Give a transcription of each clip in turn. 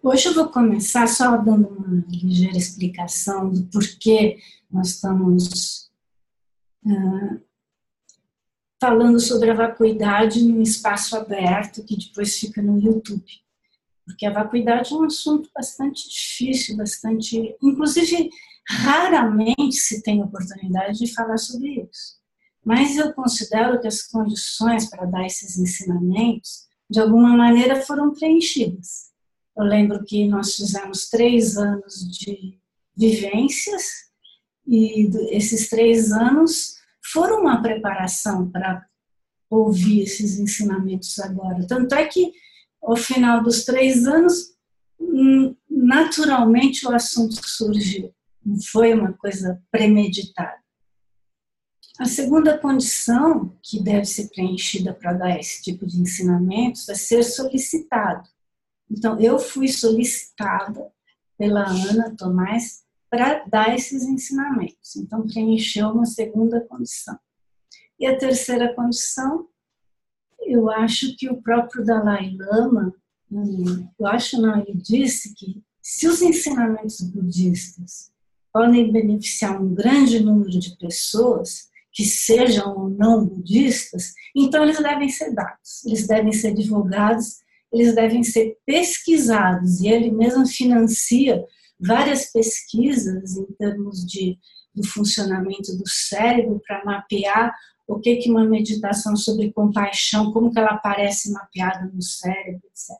Hoje eu vou começar só dando uma ligeira explicação do porquê nós estamos falando sobre a vacuidade num espaço aberto que depois fica no YouTube. Porque a vacuidade é um assunto bastante difícil, bastante... Inclusive, raramente se tem oportunidade de falar sobre isso. Mas eu considero que as condições para dar esses ensinamentos, de alguma maneira, foram preenchidas. Eu lembro que nós fizemos 3 anos de vivências e esses 3 anos foram uma preparação para ouvir esses ensinamentos agora. Tanto é que, ao final dos 3 anos, naturalmente o assunto surgiu. Não foi uma coisa premeditada. A segunda condição que deve ser preenchida para dar esse tipo de ensinamentos é ser solicitado. Então, eu fui solicitada pela Ana Tomás para dar esses ensinamentos. Então, preencheu uma segunda condição. E a terceira condição, eu acho que o próprio Dalai Lama, ele disse que se os ensinamentos budistas podem beneficiar um grande número de pessoas, que sejam ou não budistas, então eles devem ser dados, eles devem ser divulgados, eles devem ser pesquisados, e ele mesmo financia várias pesquisas em termos do funcionamento do cérebro para mapear o que uma meditação sobre compaixão, como que ela aparece mapeada no cérebro, etc.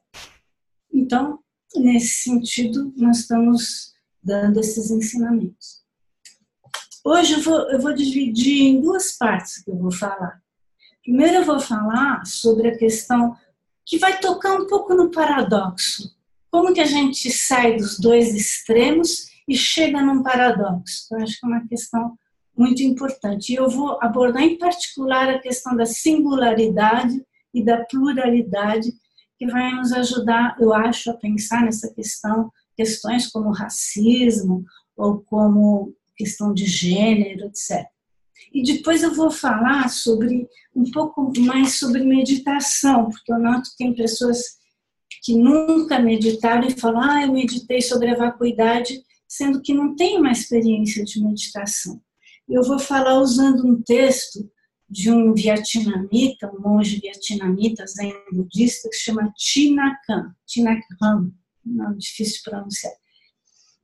Então, nesse sentido, nós estamos dando esses ensinamentos. Hoje eu vou dividir em 2 partes que eu vou falar. Primeiro eu vou falar sobre a questão que vai tocar um pouco no paradoxo. Como que a gente sai dos 2 extremos e chega num paradoxo? Eu acho que é uma questão muito importante. E eu vou abordar em particular a questão da singularidade e da pluralidade, que vai nos ajudar, eu acho, a pensar nessa questão, questões como racismo ou como questão de gênero, etc. E depois eu vou falar um pouco mais sobre meditação, porque eu noto que tem pessoas que nunca meditaram e falam, eu meditei sobre a vacuidade, sendo que não tem uma experiência de meditação. Eu vou falar usando um texto de um vietnamita, um monge vietnamita zen budista, que se chama Thich Nhat Hanh, nome difícil de pronunciar.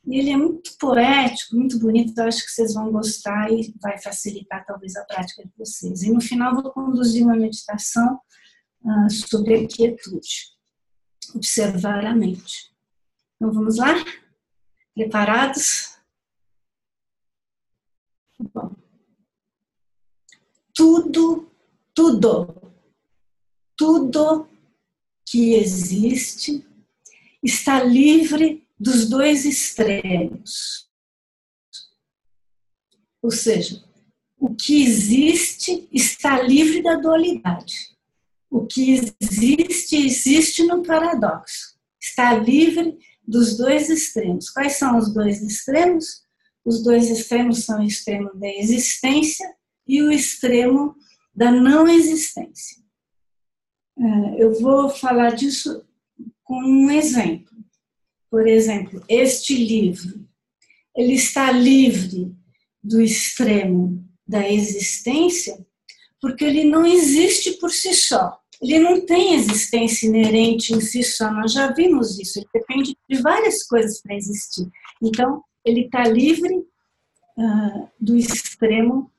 E ele é muito poético, muito bonito, eu acho que vocês vão gostar e vai facilitar talvez a prática de vocês. E no final vou conduzir uma meditação sobre a quietude, observar a mente. Então vamos lá? Preparados? Bom. Tudo que existe está livre dos 2 extremos. Ou seja, o que existe está livre da dualidade. O que existe no paradoxo. Está livre dos 2 extremos. Quais são os 2 extremos? Os 2 extremos são o extremo da existência e o extremo da não existência. Eu vou falar disso com um exemplo. Por exemplo, este livro, ele está livre do extremo da existência porque ele não existe por si só. Ele não tem existência inerente em si só, nós já vimos isso, ele depende de várias coisas para existir. Então, ele está livre do extremo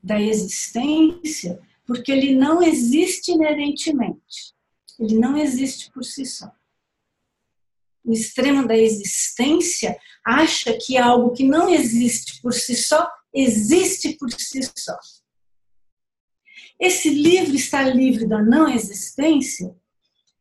da existência porque ele não existe inerentemente, ele não existe por si só. O extremo da existência acha que algo que não existe por si só, existe por si só. Esse livro está livre da não existência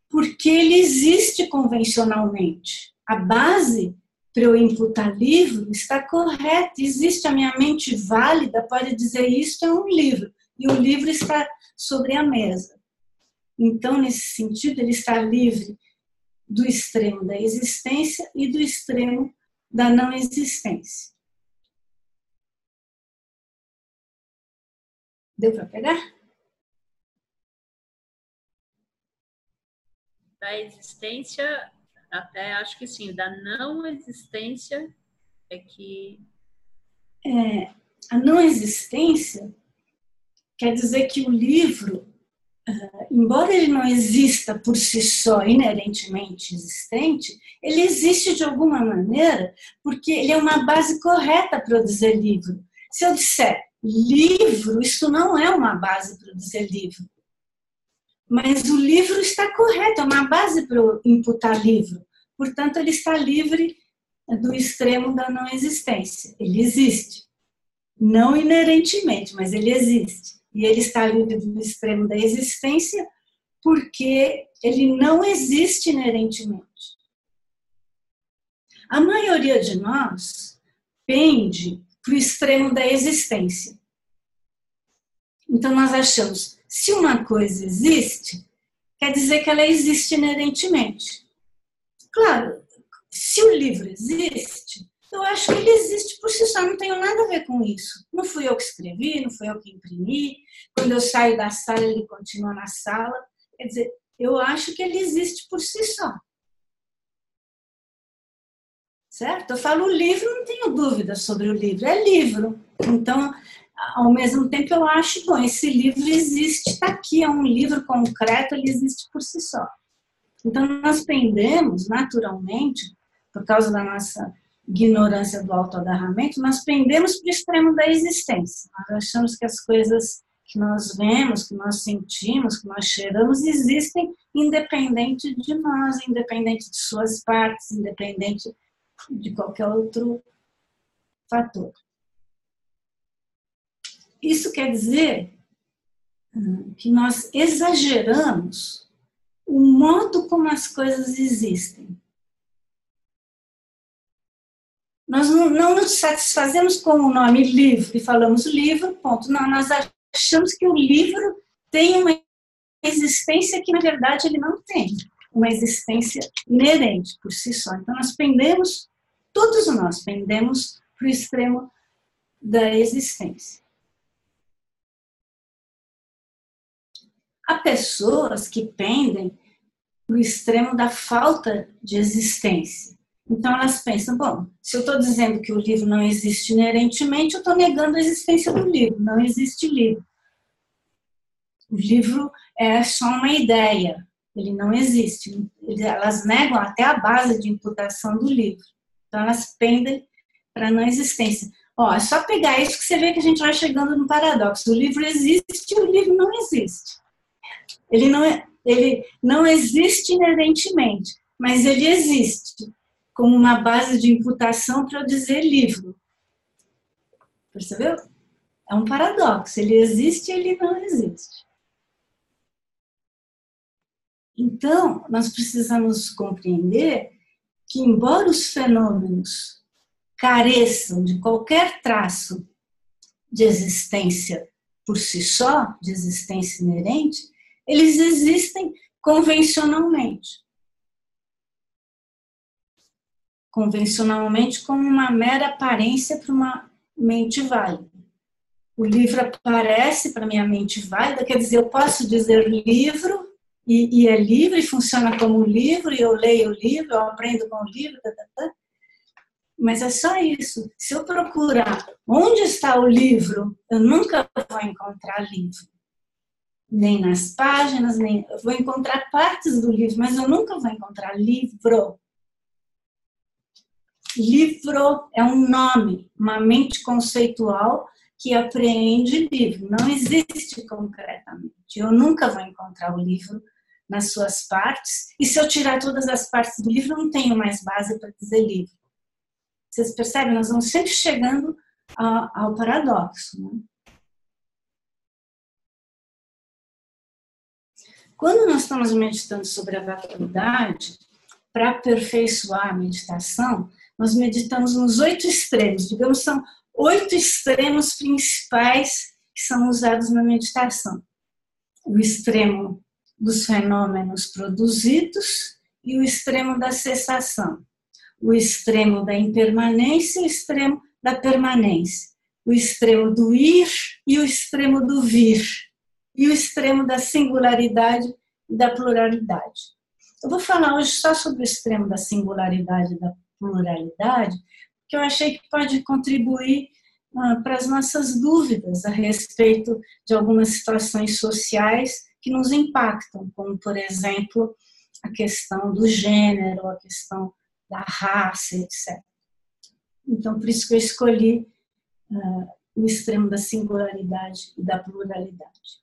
porque ele existe convencionalmente. A base para eu imputar livro está correta, existe, a minha mente válida pode dizer isto é um livro, e o livro está sobre a mesa. Então, nesse sentido, ele está livre do extremo da existência e do extremo da não existência. Deu para pegar? Da existência Até acho que sim, da não existência é que... A não existência quer dizer que o livro, embora ele não exista por si só, inerentemente existente, ele existe de alguma maneira porque ele é uma base correta para eu dizer livro. Se eu disser livro, isso não é uma base para eu dizer livro. Mas o livro está correto, é uma base para eu imputar livro. Portanto, ele está livre do extremo da não existência. Ele existe. Não inerentemente, mas ele existe. E ele está livre do extremo da existência porque ele não existe inerentemente. A maioria de nós pende para o extremo da existência. Então nós achamos, se uma coisa existe, quer dizer que ela existe inerentemente. Claro, se o livro existe, eu acho que ele existe por si só, não tenho nada a ver com isso. Não fui eu que escrevi, não fui eu que imprimi. Quando eu saio da sala, ele continua na sala. Quer dizer, eu acho que ele existe por si só. Certo? Eu falo o livro, não tenho dúvida sobre o livro, é livro. Então, ao mesmo tempo, eu acho, bom, esse livro existe, está aqui, é um livro concreto, ele existe por si só. Então, nós pendemos, naturalmente, por causa da nossa ignorância do autoagarramento, nós pendemos para o extremo da existência. Nós achamos que as coisas que nós vemos, que nós sentimos, que nós cheiramos, existem independente de nós, independente de suas partes, independente de qualquer outro fator. Isso quer dizer que nós exageramos o modo como as coisas existem. Nós não nos satisfazemos com o nome livro e falamos livro, ponto. Não, nós achamos que o livro tem uma existência que, na verdade, ele não tem. Uma existência inerente por si só. Então, nós pendemos, todos nós pendemos para o extremo da existência. Há pessoas que pendem para o extremo da falta de existência. Então elas pensam, bom, se eu estou dizendo que o livro não existe inerentemente, eu estou negando a existência do livro, não existe livro. O livro é só uma ideia, ele não existe. Elas negam até a base de imputação do livro. Então elas pendem para a não existência. Ó, é só pegar isso que você vê que a gente vai chegando no paradoxo. O livro existe e o livro não existe. Ele não existe inerentemente, mas ele existe como uma base de imputação para eu dizer livro. Percebeu? É um paradoxo. Ele existe e ele não existe. Então, nós precisamos compreender que, embora os fenômenos careçam de qualquer traço de existência por si só, de existência inerente, eles existem convencionalmente. Convencionalmente como uma mera aparência para uma mente válida. O livro aparece para minha mente válida, quer dizer, eu posso dizer livro, e é livro, e funciona como um livro, e eu leio o livro, eu aprendo com o livro, mas é só isso. Se eu procurar onde está o livro, eu nunca vou encontrar livro. Nem nas páginas, nem... Eu vou encontrar partes do livro, mas eu nunca vou encontrar livro. Livro é um nome, uma mente conceitual que apreende livro. Não existe concretamente. Eu nunca vou encontrar o livro nas suas partes. E se eu tirar todas as partes do livro, eu não tenho mais base para dizer livro. Vocês percebem? Nós vamos sempre chegando ao paradoxo, né? Quando nós estamos meditando sobre a vacuidade, para aperfeiçoar a meditação, nós meditamos nos 8 extremos. Digamos, são 8 extremos principais que são usados na meditação. O extremo dos fenômenos produzidos e o extremo da cessação. O extremo da impermanência e o extremo da permanência. O extremo do ir e o extremo do vir. E o extremo da singularidade e da pluralidade. Eu vou falar hoje só sobre o extremo da singularidade e da pluralidade, que eu achei que pode contribuir para as nossas dúvidas a respeito de algumas situações sociais que nos impactam, como, por exemplo, a questão do gênero, a questão da raça, etc. Então, por isso que eu escolhi o extremo da singularidade e da pluralidade.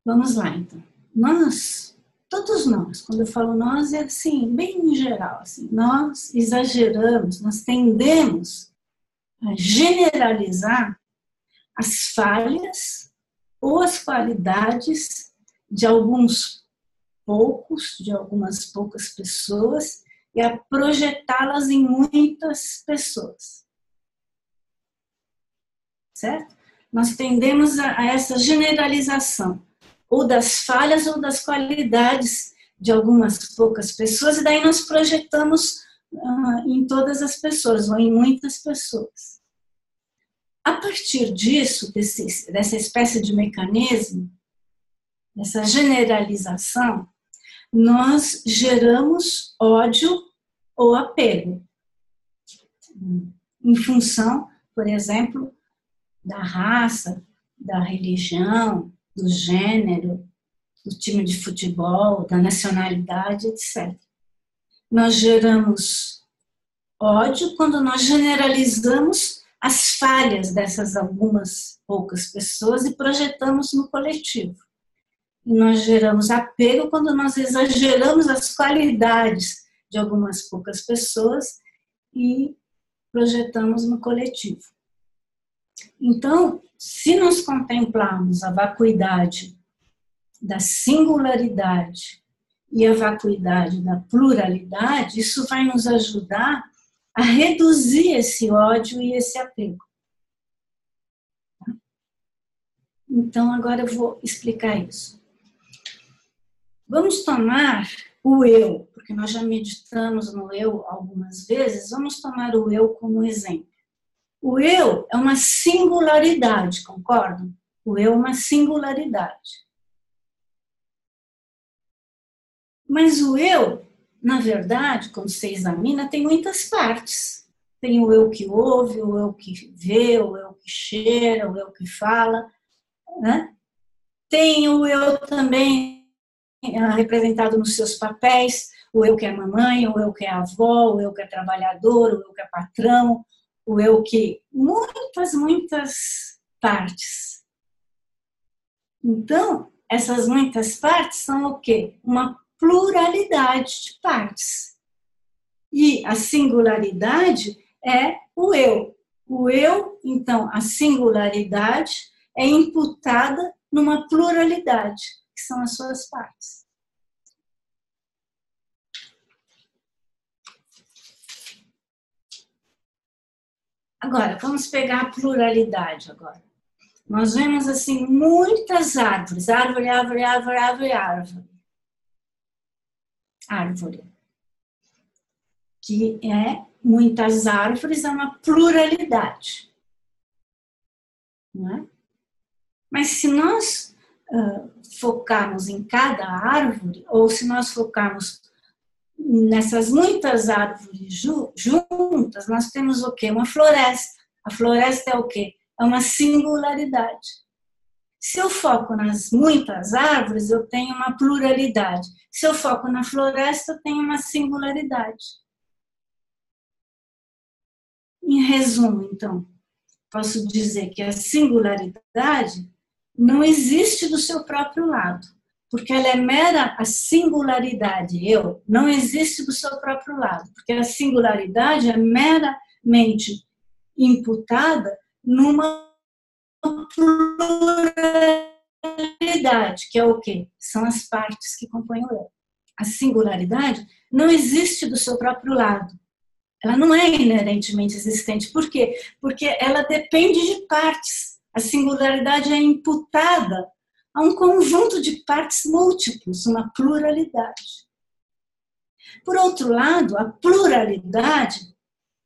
Vamos lá, então. Todos nós, quando eu falo nós, é assim, bem em geral, assim, nós exageramos, nós tendemos a generalizar as falhas ou as qualidades de algumas poucas pessoas e a projetá-las em muitas pessoas. Certo? Nós tendemos a essa generalização, ou das falhas ou das qualidades de algumas poucas pessoas, e daí nós projetamos em todas as pessoas, ou em muitas pessoas. A partir disso, dessa espécie de mecanismo, dessa generalização, nós geramos ódio ou apego, em função, por exemplo, da raça, da religião, do gênero, do time de futebol, da nacionalidade, etc. Nós geramos ódio quando nós generalizamos as falhas dessas algumas poucas pessoas e projetamos no coletivo. E nós geramos apego quando nós exageramos as qualidades de algumas poucas pessoas e projetamos no coletivo. Então, se nós contemplarmos a vacuidade da singularidade e a vacuidade da pluralidade, isso vai nos ajudar a reduzir esse ódio e esse apego. Então, agora eu vou explicar isso. Vamos tomar o eu, porque nós já meditamos no eu algumas vezes, vamos tomar o eu como exemplo. O eu é uma singularidade, concordam? O eu é uma singularidade. Mas o eu, na verdade, quando você examina, tem muitas partes. Tem o eu que ouve, o eu que vê, o eu que cheira, o eu que fala, né? Tem o eu também representado nos seus papéis, o eu que é mamãe, o eu que é avó, o eu que é trabalhador, o eu que é patrão, o eu que... muitas partes. Então, essas muitas partes são o quê? Uma pluralidade de partes. E a singularidade é o eu. O eu, então, a singularidade é imputada numa pluralidade, que são as suas partes. Agora, vamos pegar a pluralidade agora. Nós vemos, assim, muitas árvores. Árvore, árvore, árvore, árvore, árvore. Árvore. Que é, muitas árvores, é uma pluralidade. Não é? Mas se nós focarmos em cada árvore, ou se nós focarmos nessas muitas árvores juntas, nós temos o quê? Uma floresta. A floresta é o quê? É uma singularidade. Se eu foco nas muitas árvores, eu tenho uma pluralidade. Se eu foco na floresta, eu tenho uma singularidade. Em resumo, então, posso dizer que a singularidade não existe do seu próprio lado, porque ela é mera, a singularidade, eu, não existe do seu próprio lado, porque a singularidade é meramente imputada numa pluralidade, que é o quê? São as partes que compõem o eu. A singularidade não existe do seu próprio lado. Ela não é inerentemente existente. Por quê? Porque ela depende de partes. A singularidade é imputada a um conjunto de partes múltiplos, uma pluralidade. Por outro lado, a pluralidade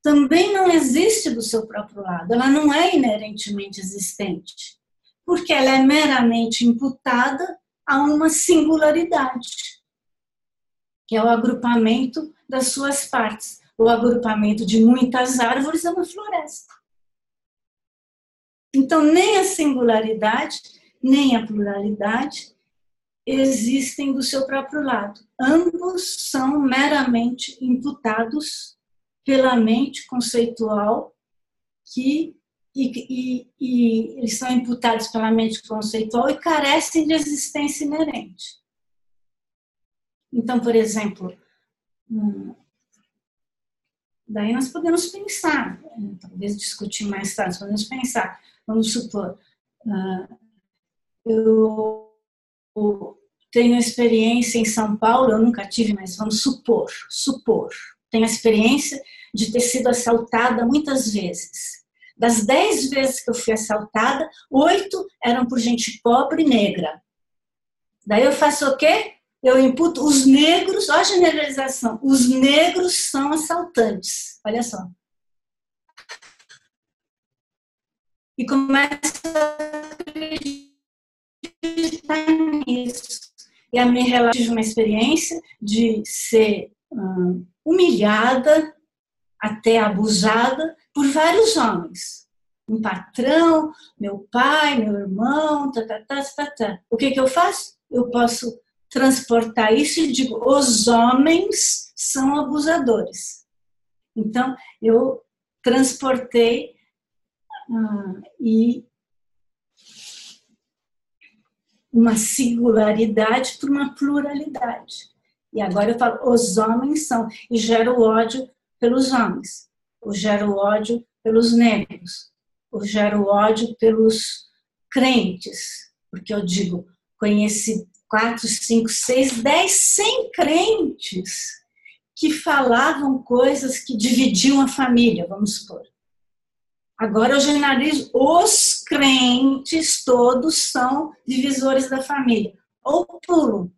também não existe do seu próprio lado. Ela não é inerentemente existente, porque ela é meramente imputada a uma singularidade, que é o agrupamento das suas partes. O agrupamento de muitas árvores é uma floresta. Então, nem a singularidade, nem a pluralidade existem do seu próprio lado. Ambos são meramente imputados pela mente conceitual, e eles são imputados pela mente conceitual e carecem de existência inerente. Então, por exemplo, daí nós podemos pensar, talvez discutir mais tarde, podemos pensar, vamos supor, eu tenho experiência em São Paulo, eu nunca tive, mas vamos supor, tenho a experiência de ter sido assaltada muitas vezes. Das 10 vezes que eu fui assaltada, 8 eram por gente pobre e negra. Daí eu faço o quê? Eu imputo os negros, olha a generalização, os negros são assaltantes, olha só. E começo a acreditar nisso. E a minha relação, tive uma experiência de ser humilhada, até abusada, por vários homens. Um patrão, meu pai, meu irmão, O que eu faço? Eu posso transportar isso e digo, os homens são abusadores. Então, eu transportei e uma singularidade para uma pluralidade. E agora eu falo, os homens são, e gero ódio pelos homens, eu gero ódio pelos negros, eu gero ódio pelos crentes, porque eu digo, conheci 4, 5, 6, 10, 100 crentes que falavam coisas que dividiam a família, vamos supor. Agora eu generalizo, os crentes todos são divisores da família, ou pulo.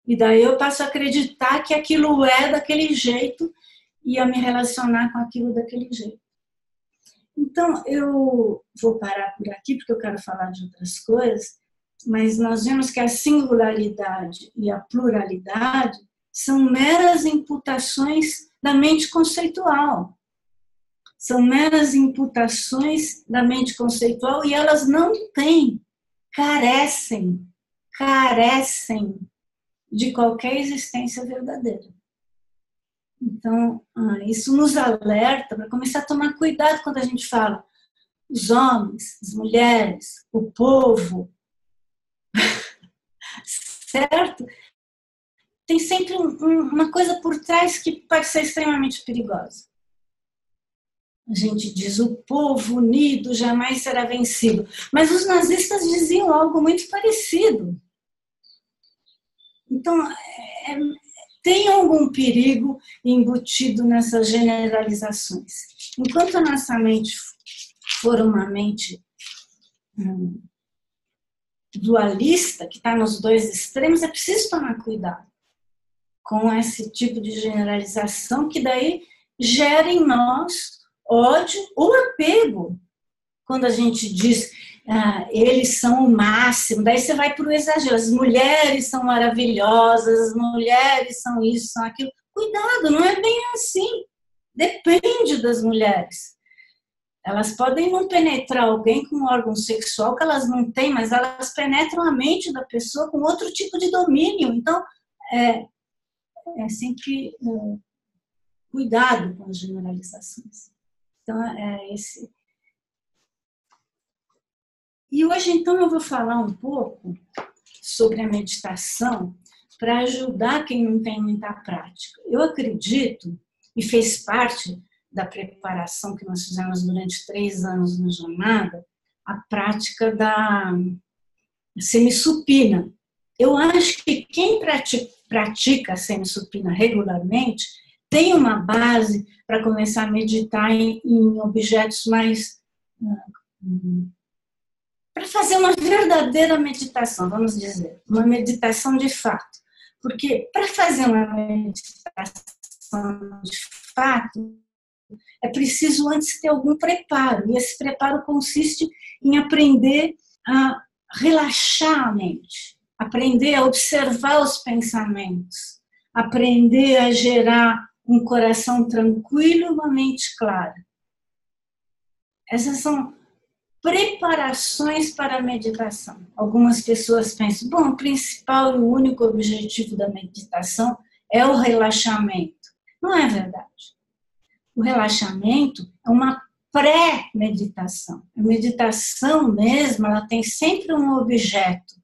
E daí eu passo a acreditar que aquilo é daquele jeito e a me relacionar com aquilo daquele jeito. Então, eu vou parar por aqui, porque eu quero falar de outras coisas, mas nós vemos que a singularidade e a pluralidade são meras imputações da mente conceitual. São meras imputações da mente conceitual e elas não têm, carecem de qualquer existência verdadeira. Então, isso nos alerta para começar a tomar cuidado quando a gente fala os homens, as mulheres, o povo, certo? Tem sempre uma coisa por trás que pode ser extremamente perigosa. A gente diz, o povo unido jamais será vencido. Mas os nazistas diziam algo muito parecido. Então, tem algum perigo embutido nessas generalizações. Enquanto a nossa mente for uma mente dualista, que está nos dois extremos, é preciso tomar cuidado com esse tipo de generalização, que daí gera em nós ódio ou apego. Quando a gente diz, eles são o máximo, daí você vai para o exagero, as mulheres são maravilhosas, as mulheres são isso, são aquilo. Cuidado, não é bem assim. Depende das mulheres. Elas podem não penetrar alguém com um órgão sexual que elas não têm, mas elas penetram a mente da pessoa com outro tipo de domínio. Então, é sempre cuidado com as generalizações. Então, é esse. E hoje, então, eu vou falar um pouco sobre a meditação para ajudar quem não tem muita prática. Eu acredito, e fez parte da preparação que nós fizemos durante 3 anos na jornada, a prática da semissupina. Eu acho que quem pratica a semissupina regularmente tem uma base para começar a meditar em objetos mais... para fazer uma verdadeira meditação, vamos dizer, uma meditação de fato. Porque para fazer uma meditação de fato, é preciso antes ter algum preparo, e esse preparo consiste em aprender a relaxar a mente. aprender a observar os pensamentos, aprender a gerar um coração tranquilo e uma mente clara. Essas são preparações para a meditação. Algumas pessoas pensam, bom, o principal e o único objetivo da meditação é o relaxamento. Não é verdade. O relaxamento é uma pré-meditação. A meditação mesmo, ela tem sempre um objeto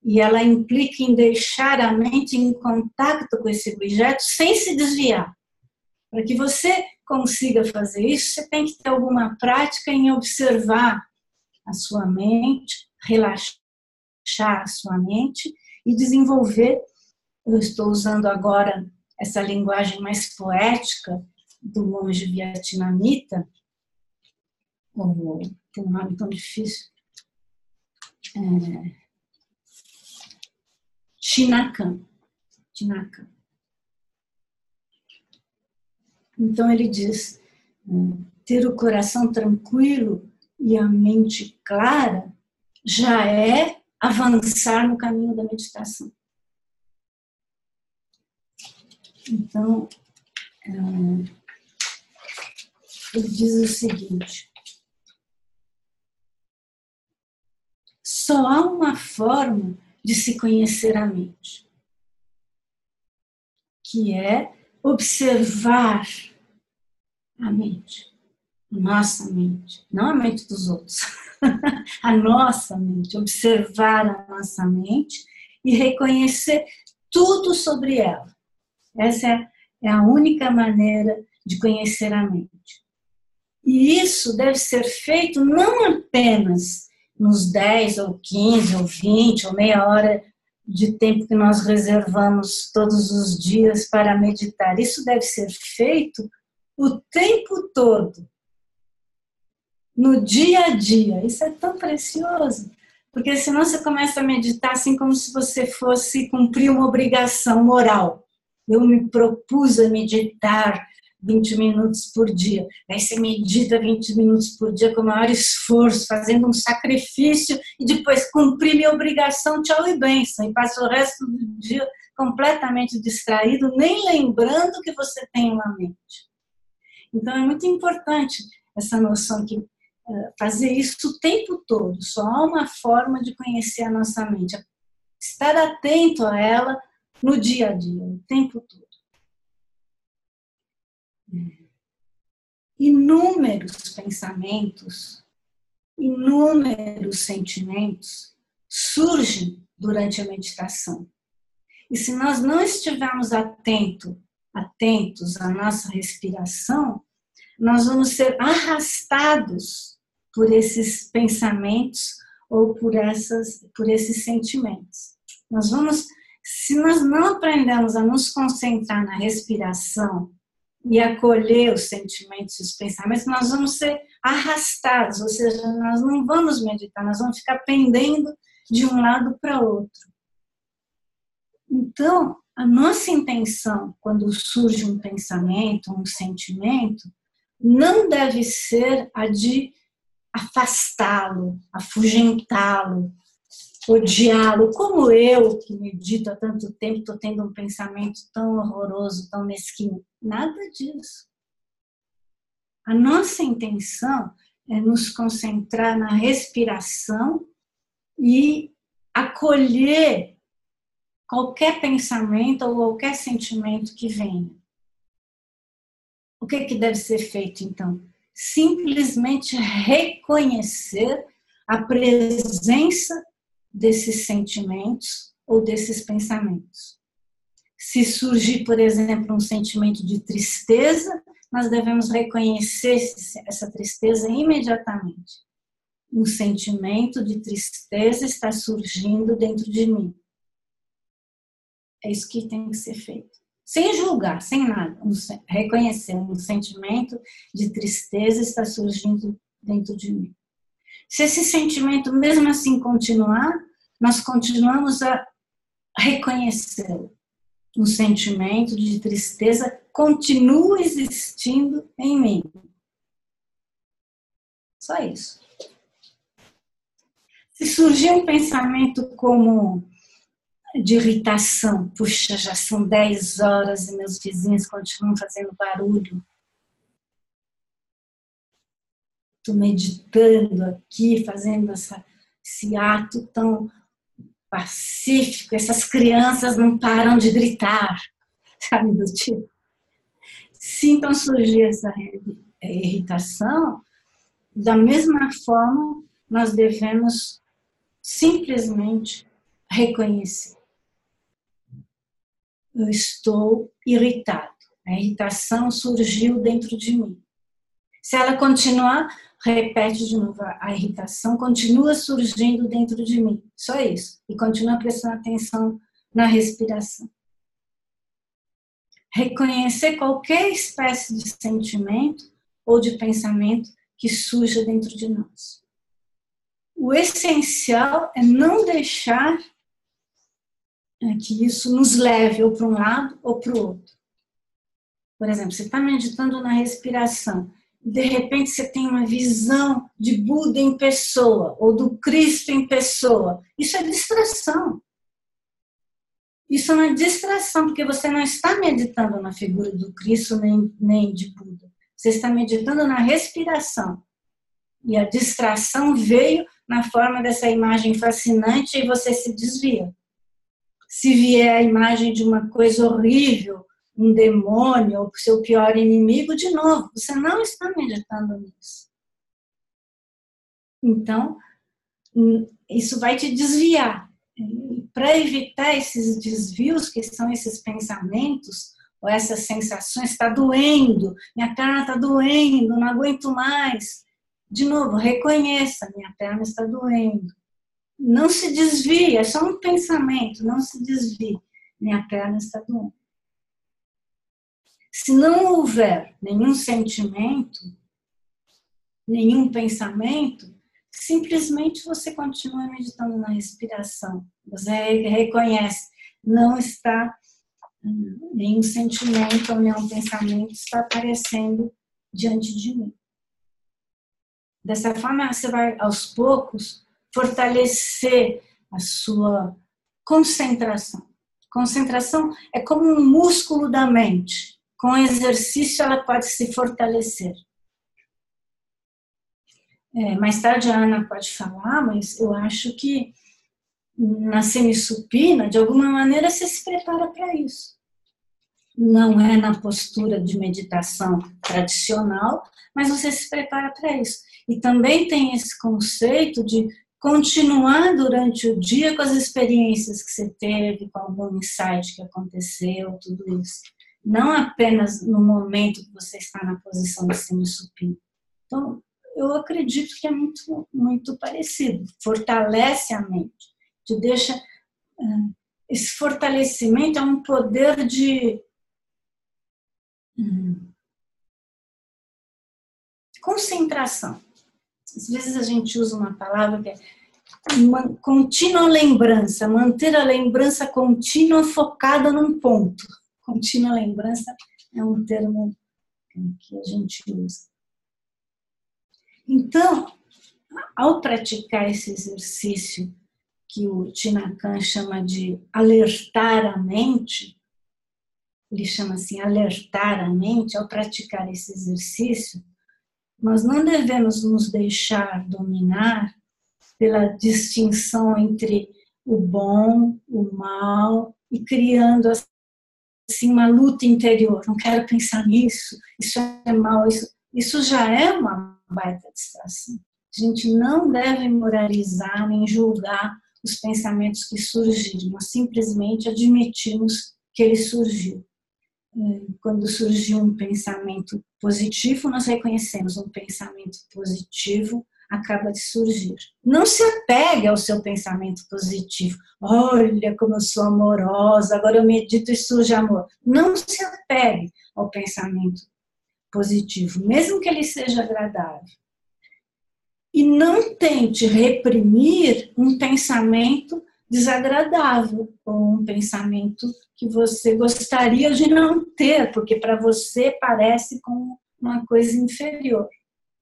e ela implica em deixar a mente em contato com esse objeto sem se desviar. Para que você consiga fazer isso, você tem que ter alguma prática em observar a sua mente, relaxar a sua mente e desenvolver, eu estou usando agora essa linguagem mais poética do monge vietnamita, tem um nome tão difícil, Thich Nhat Hanh. Então ele diz, ter o coração tranquilo e a mente clara já é avançar no caminho da meditação. Então, ele diz o seguinte, só há uma forma de se conhecer a mente, que é observar a mente, a nossa mente, não a mente dos outros, a nossa mente, observar a nossa mente e reconhecer tudo sobre ela. Essa é a única maneira de conhecer a mente. E isso deve ser feito não apenas nos 10 ou 15 ou 20 ou meia hora de tempo que nós reservamos todos os dias para meditar. Isso deve ser feito o tempo todo, no dia a dia. Isso é tão precioso, porque senão você começa a meditar assim como se você fosse cumprir uma obrigação moral. Eu me propus a meditar 20 minutos por dia. Aí você medita 20 minutos por dia com o maior esforço, fazendo um sacrifício e depois cumprir minha obrigação, tchau e bênção. E passa o resto do dia completamente distraído, nem lembrando que você tem uma mente. Então é muito importante essa noção que fazer isso o tempo todo. Só há uma forma de conhecer a nossa mente. Estar atento a ela no dia a dia, o tempo todo. Inúmeros pensamentos, inúmeros sentimentos surgem durante a meditação. E se nós não estivermos atentos à nossa respiração, nós vamos ser arrastados por esses pensamentos ou por esses sentimentos. Se nós não aprendermos a nos concentrar na respiração e acolher os sentimentos e os pensamentos, nós vamos ser arrastados, ou seja, nós não vamos meditar, nós vamos ficar pendendo de um lado para outro. Então, a nossa intenção, quando surge um pensamento, um sentimento, não deve ser a de afastá-lo, afugentá-lo, odiá-lo, como eu, que medito há tanto tempo, estou tendo um pensamento tão horroroso, tão mesquinho. Nada disso. A nossa intenção é nos concentrar na respiração e acolher qualquer pensamento ou qualquer sentimento que venha. O que deve ser feito, então? Simplesmente reconhecer a presença desses sentimentos ou desses pensamentos. Se surgir, por exemplo, um sentimento de tristeza, nós devemos reconhecer essa tristeza imediatamente. Um sentimento de tristeza está surgindo dentro de mim. É isso que tem que ser feito. Sem julgar, sem nada. Reconhecer um sentimento de tristeza está surgindo dentro de mim. Se esse sentimento, mesmo assim, continuar, nós continuamos a reconhecê-lo. Um sentimento de tristeza continua existindo em mim. Só isso. Se surgir um pensamento como de irritação. Puxa, já são 10 horas e meus vizinhos continuam fazendo barulho. Estou meditando aqui, fazendo esse ato tão pacífico. Essas crianças não param de gritar, sabe, do tipo. Sintam surgir essa irritação, da mesma forma nós devemos simplesmente reconhecer. Eu estou irritado. A irritação surgiu dentro de mim. Se ela continuar, repete de novo. A irritação continua surgindo dentro de mim. Só isso. E continua prestando atenção na respiração. Reconhecer qualquer espécie de sentimento ou de pensamento que surja dentro de nós. O essencial é não deixar que isso nos leve ou para um lado ou para o outro. Por exemplo, você está meditando na respiração, e de repente você tem uma visão de Buda em pessoa, ou do Cristo em pessoa. Isso é distração. Isso é uma distração, porque você não está meditando na figura do Cristo nem de Buda. Você está meditando na respiração. E a distração veio na forma dessa imagem fascinante e você se desvia. Se vier a imagem de uma coisa horrível, um demônio ou o seu pior inimigo, de novo, você não está meditando nisso. Então, isso vai te desviar. Para evitar esses desvios, que são esses pensamentos, ou essas sensações, está doendo, minha perna está doendo, não aguento mais. De novo, reconheça, minha perna está doendo. Não se desvie, é só um pensamento, não se desvie, minha perna está doendo. Se não houver nenhum sentimento, nenhum pensamento, simplesmente você continua meditando na respiração. Você reconhece, não está nenhum sentimento ou nenhum pensamento está aparecendo diante de mim. Dessa forma, você vai, aos poucos, fortalecer a sua concentração. Concentração é como um músculo da mente. Com exercício, ela pode se fortalecer. Mais tarde a Ana pode falar, mas eu acho que na semissupina, de alguma maneira, você se prepara para isso. Não é na postura de meditação tradicional, mas você se prepara para isso. E também tem esse conceito de continuar durante o dia com as experiências que você teve, com algum insight que aconteceu, tudo isso. Não apenas no momento que você está na posição de semissupina. Então, eu acredito que é muito, muito parecido. Fortalece a mente. Te deixa... Esse fortalecimento é um poder de concentração. Às vezes a gente usa uma palavra que é uma contínua lembrança, manter a lembrança contínua focada num ponto. Contínua lembrança é um termo que a gente usa. Então, ao praticar esse exercício que o Tinakan chama de alertar a mente, ele chama assim, alertar a mente, ao praticar esse exercício, nós não devemos nos deixar dominar pela distinção entre o bom, o mal, e criando assim uma luta interior. Não quero pensar nisso, isso é mal, isso já é uma baita distração. A gente não deve moralizar nem julgar os pensamentos que surgiram, nós simplesmente admitimos que ele surgiu. Quando surgiu um pensamento positivo, nós reconhecemos um pensamento positivo acaba de surgir. Não se apegue ao seu pensamento positivo. Olha como eu sou amorosa, agora eu medito e surge amor. Não se apegue ao pensamento positivo, mesmo que ele seja agradável. E não tente reprimir um pensamento desagradável ou um pensamento que você gostaria de não ter, porque para você parece como uma coisa inferior.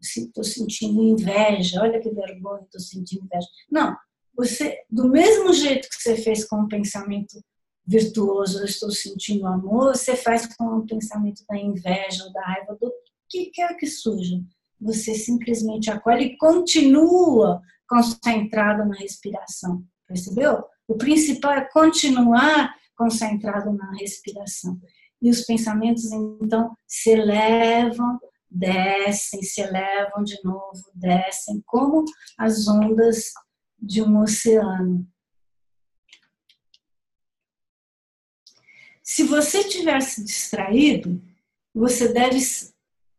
Estou sentindo inveja, olha que vergonha, estou sentindo inveja. Não, você, do mesmo jeito que você fez com o pensamento virtuoso, eu estou sentindo amor, você faz com o pensamento da inveja ou da raiva, do que quer que surja. Você simplesmente acolhe e continua concentrado na respiração. Percebeu? O principal é continuar concentrado na respiração. E os pensamentos, então, se elevam, descem, se elevam de novo, descem, como as ondas de um oceano. Se você tiver se distraído, você deve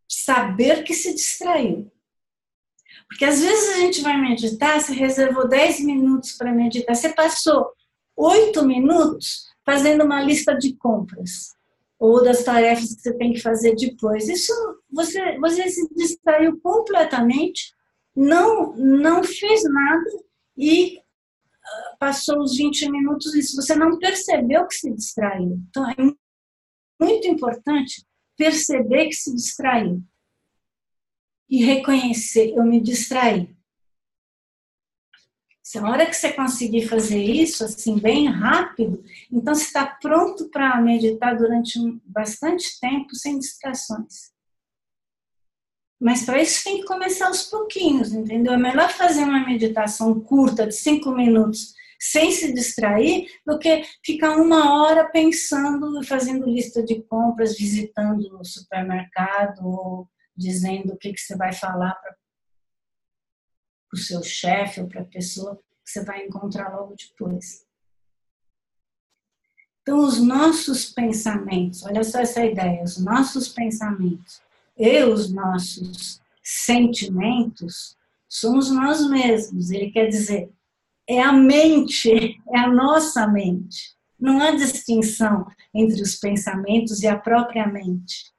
saber que se distraiu. Porque às vezes a gente vai meditar, você reservou 10 minutos para meditar, você passou 8 minutos fazendo uma lista de compras ou das tarefas que você tem que fazer depois. Isso você se distraiu completamente, não fez nada e passou os 20 minutos nisso. Você não percebeu que se distraiu. Então é muito importante perceber que se distraiu e reconhecer, eu me distraí. Se a hora que você conseguir fazer isso, assim, bem rápido, então você está pronto para meditar durante bastante tempo, sem distrações. Mas para isso tem que começar aos pouquinhos, entendeu? É melhor fazer uma meditação curta, de 5 minutos, sem se distrair, do que ficar 1 hora pensando, fazendo lista de compras, visitando o supermercado, ou dizendo o que você vai falar para o seu chefe ou para a pessoa que você vai encontrar logo depois. Então, os nossos pensamentos, olha só essa ideia, os nossos pensamentos e os nossos sentimentos somos nós mesmos. Ele quer dizer, é a mente, é a nossa mente. Não há distinção entre os pensamentos e a própria mente.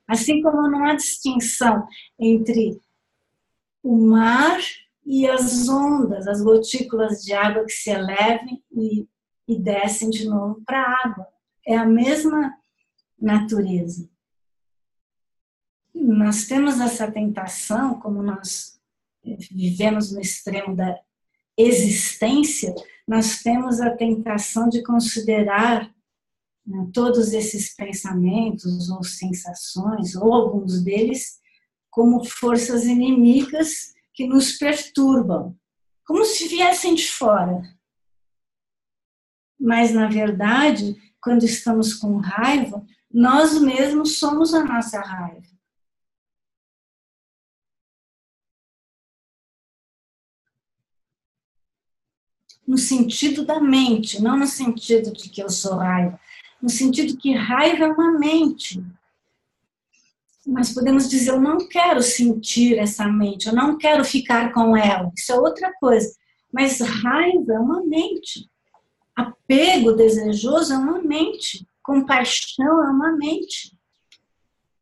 Assim como não há distinção entre o mar e as ondas, as gotículas de água que se elevam e descem de novo para a água. É a mesma natureza. Nós temos essa tentação, como nós vivemos no extremo da existência, nós temos a tentação de considerar, né, todos esses pensamentos ou sensações, ou alguns deles, como forças inimigas que nos perturbam, como se viessem de fora. Mas, na verdade, quando estamos com raiva, nós mesmos somos a nossa raiva. No sentido da mente, não no sentido de que eu sou raiva, no sentido que raiva é uma mente. Mas podemos dizer, eu não quero sentir essa mente, eu não quero ficar com ela, isso é outra coisa. Mas raiva é uma mente, apego desejoso é uma mente, compaixão é uma mente.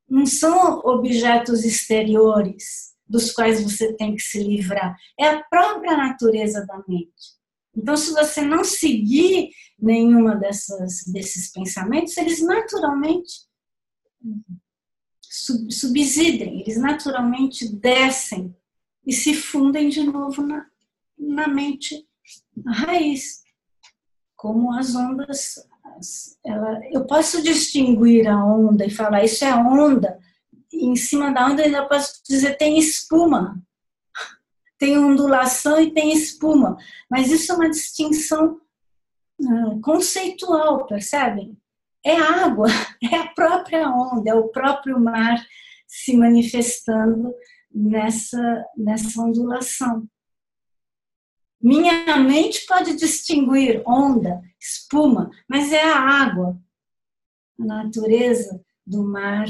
Não são objetos exteriores dos quais você tem que se livrar, é a própria natureza da mente. Então, se você não seguir nenhuma desses pensamentos, eles naturalmente subsidem, eles naturalmente descem e se fundem de novo na mente, na raiz. Como as ondas, eu posso distinguir a onda e falar, isso é onda, e em cima da onda eu ainda posso dizer, tem espuma. Tem ondulação e tem espuma, mas isso é uma distinção conceitual, percebem? É água, é a própria onda, é o próprio mar se manifestando nessa ondulação. Minha mente pode distinguir onda, espuma, mas é a água. A natureza do mar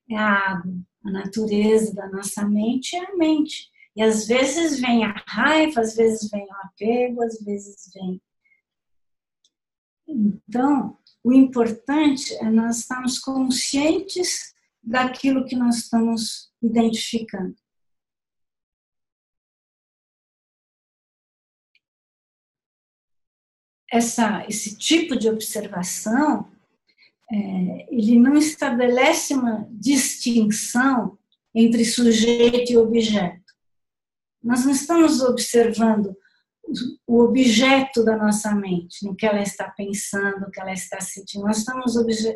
é a água, a natureza da nossa mente é a mente. E às vezes vem a raiva, às vezes vem o apego, às vezes vem. Então, o importante é nós estarmos conscientes daquilo que nós estamos identificando. Esse tipo de observação, ele não estabelece uma distinção entre sujeito e objeto. Nós não estamos observando o objeto da nossa mente, no que ela está pensando, o que ela está sentindo. Nós estamos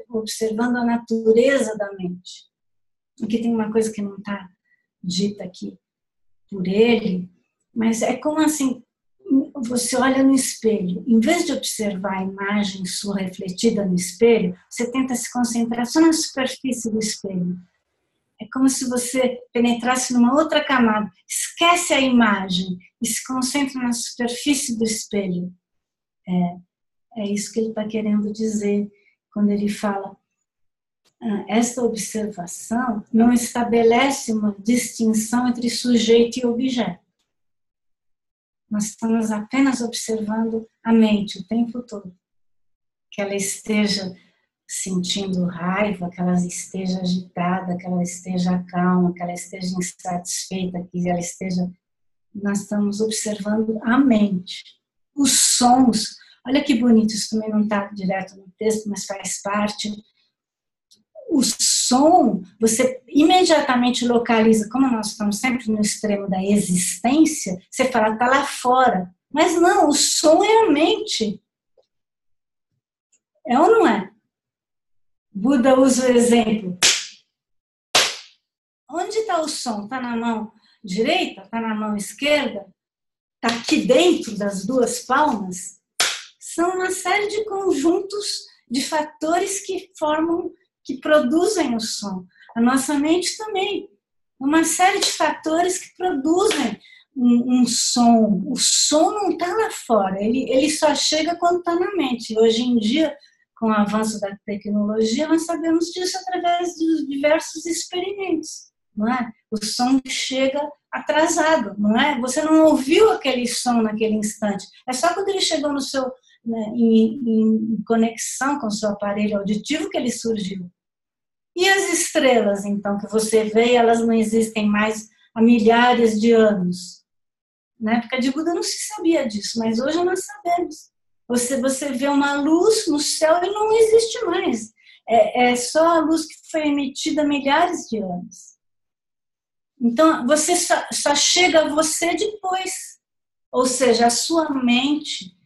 observando a natureza da mente. Aqui tem uma coisa que não está dita aqui por ele, mas é como assim, você olha no espelho, em vez de observar a imagem sua refletida no espelho, você tenta se concentrar só na superfície do espelho. É como se você penetrasse numa outra camada, esquece a imagem e se concentra na superfície do espelho. É isso que ele está querendo dizer quando ele fala: esta observação não estabelece uma distinção entre sujeito e objeto. Nós estamos apenas observando a mente o tempo todo. Que ela esteja sentindo raiva, que ela esteja agitada, que ela esteja calma, que ela esteja insatisfeita, que ela esteja... Nós estamos observando a mente. Os sons, olha que bonito, isso também não está direto no texto, mas faz parte. O som, você imediatamente localiza, como nós estamos sempre no extremo da existência, você fala, está lá fora. Mas não, o som é a mente. É ou não é? Buda usa o exemplo. Onde está o som? Está na mão direita? Está na mão esquerda? Está aqui dentro das duas palmas? São uma série de conjuntos de fatores que formam, que produzem o som. A nossa mente também. Uma série de fatores que produzem um som. O som não está lá fora, ele só chega quando está na mente. Hoje em dia, com o avanço da tecnologia, nós sabemos disso através de diversos experimentos, não é? O som chega atrasado, não é? Você não ouviu aquele som naquele instante. É só quando ele chegou no seu, né, em conexão com o seu aparelho auditivo que ele surgiu. E as estrelas, então, que você vê, elas não existem mais há milhares de anos. Na época de Buda não se sabia disso, mas hoje nós sabemos. Você vê uma luz no céu e não existe mais. É só a luz que foi emitida há milhares de anos. Então, você só chega a você depois. Ou seja, a sua mente,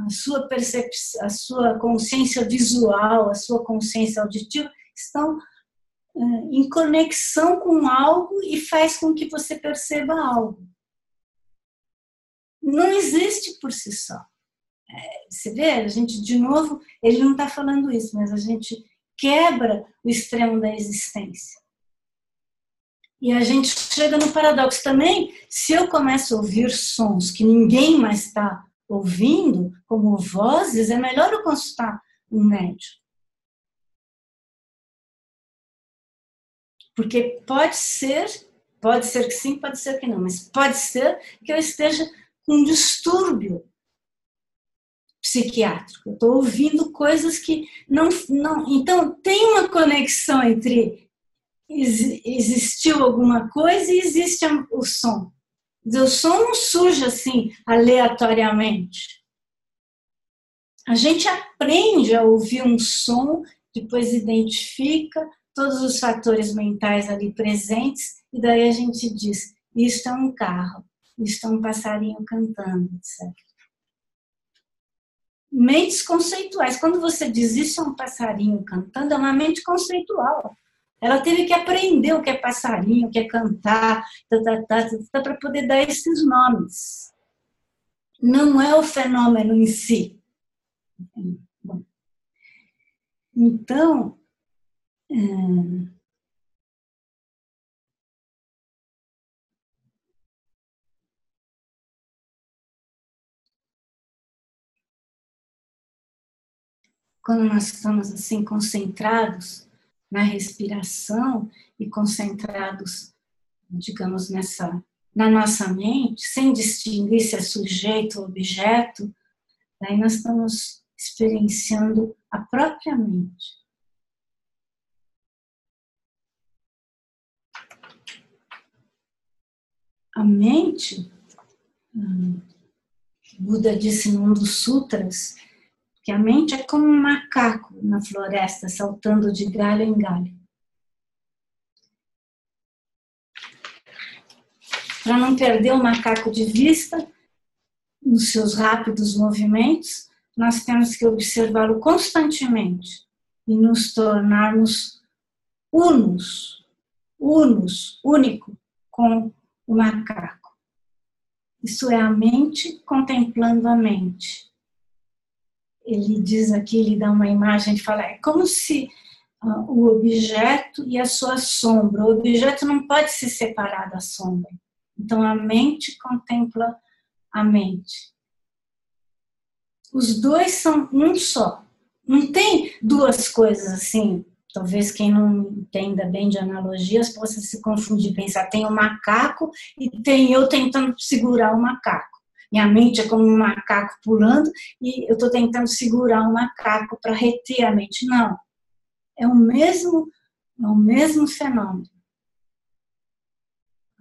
a sua percepção, a sua consciência visual, a sua consciência auditiva estão em conexão com algo e faz com que você perceba algo. Não existe por si só. Você vê, a gente, de novo, ele não está falando isso, mas a gente quebra o extremo da existência. E a gente chega no paradoxo também. Se eu começo a ouvir sons que ninguém mais está ouvindo, como vozes, é melhor eu consultar um médium. Porque pode ser que sim, pode ser que não, mas pode ser que eu esteja com um distúrbio psiquiátrico. Eu estou ouvindo coisas que não... Então, tem uma conexão entre existiu alguma coisa e existe o som. O som não surge assim, aleatoriamente. A gente aprende a ouvir um som, depois identifica todos os fatores mentais ali presentes, e daí a gente diz, isto é um carro, isto é um passarinho cantando, etc. Mentes conceituais. Quando você diz isso é um passarinho cantando, é uma mente conceitual. Ela teve que aprender o que é passarinho, o que é cantar, para poder dar esses nomes. Não é o fenômeno em si. Bom, então, quando nós estamos assim concentrados na respiração e concentrados, digamos, na nossa mente, sem distinguir se é sujeito ou objeto, daí nós estamos experienciando a própria mente. A mente, Buda disse num dos sutras, que a mente é como um macaco na floresta, saltando de galho em galho. Para não perder o macaco de vista, nos seus rápidos movimentos, nós temos que observá-lo constantemente e nos tornarmos único com o macaco. Isso é a mente contemplando a mente. Ele diz aqui, ele dá uma imagem, ele fala, é como se o objeto e a sua sombra, o objeto não pode se separar da sombra. Então a mente contempla a mente. Os dois são um só. Não tem duas coisas assim. Talvez quem não entenda bem de analogias possa se confundir, pensar, tem um macaco e tem eu tentando segurar o macaco. Minha mente é como um macaco pulando e eu estou tentando segurar o macaco para reter a mente. Não, é o mesmo fenômeno.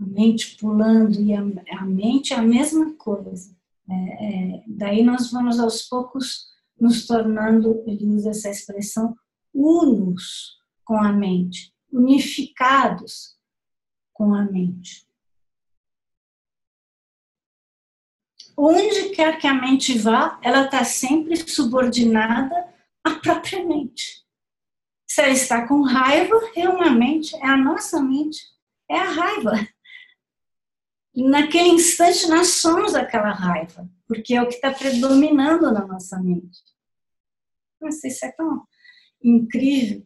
A mente pulando e a mente é a mesma coisa. Daí nós vamos aos poucos nos tornando, ele usa essa expressão, unos com a mente, unificados com a mente. Onde quer que a mente vá, ela está sempre subordinada à própria mente. Se ela está com raiva, é uma mente, é a nossa mente, é a raiva. Naquele instante nós somos aquela raiva, porque é o que está predominando na nossa mente. Nossa, isso é tão incrível,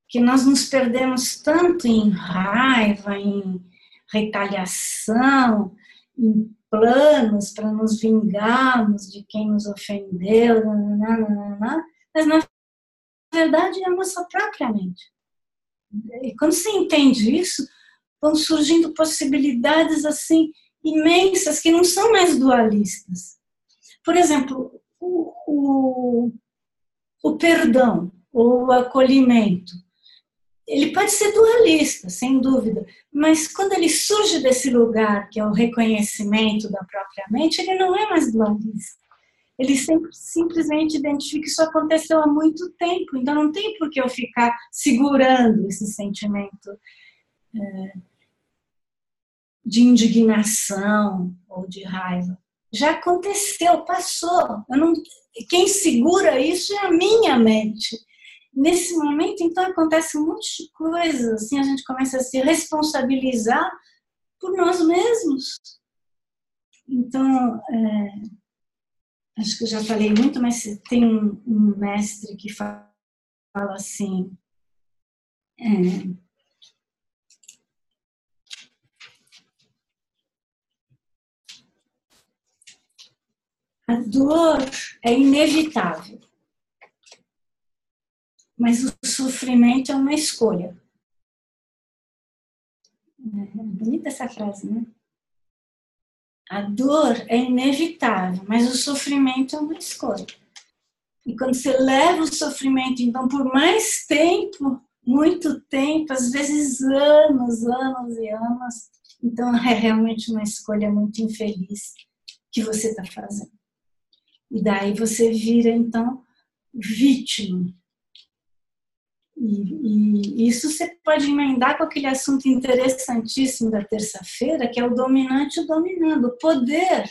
que nós nos perdemos tanto em raiva, em retaliação, em planos para nos vingarmos de quem nos ofendeu, mas na verdade é a nossa própria mente. E quando você entende isso, vão surgindo possibilidades assim imensas que não são mais dualistas. Por exemplo, o perdão ou o acolhimento, ele pode ser dualista, sem dúvida, mas quando ele surge desse lugar, que é o reconhecimento da própria mente, ele não é mais dualista. Ele simplesmente identifica que isso aconteceu há muito tempo, então não tem por que eu ficar segurando esse sentimento de indignação ou de raiva. Já aconteceu, passou. Quem segura isso é a minha mente. Nesse momento, então, acontece um monte de coisas, assim, a gente começa a se responsabilizar por nós mesmos. Então, acho que eu já falei muito, mas tem um mestre que fala assim, a dor é inevitável, mas o sofrimento é uma escolha. É bonita essa frase, né? A dor é inevitável, mas o sofrimento é uma escolha. E quando você leva o sofrimento, então, por mais tempo, muito tempo, às vezes anos e anos, então é realmente uma escolha muito infeliz que você está fazendo. E daí você vira, então, vítima. E isso você pode emendar com aquele assunto interessantíssimo da terça-feira, que é o dominante e o dominando, o poder.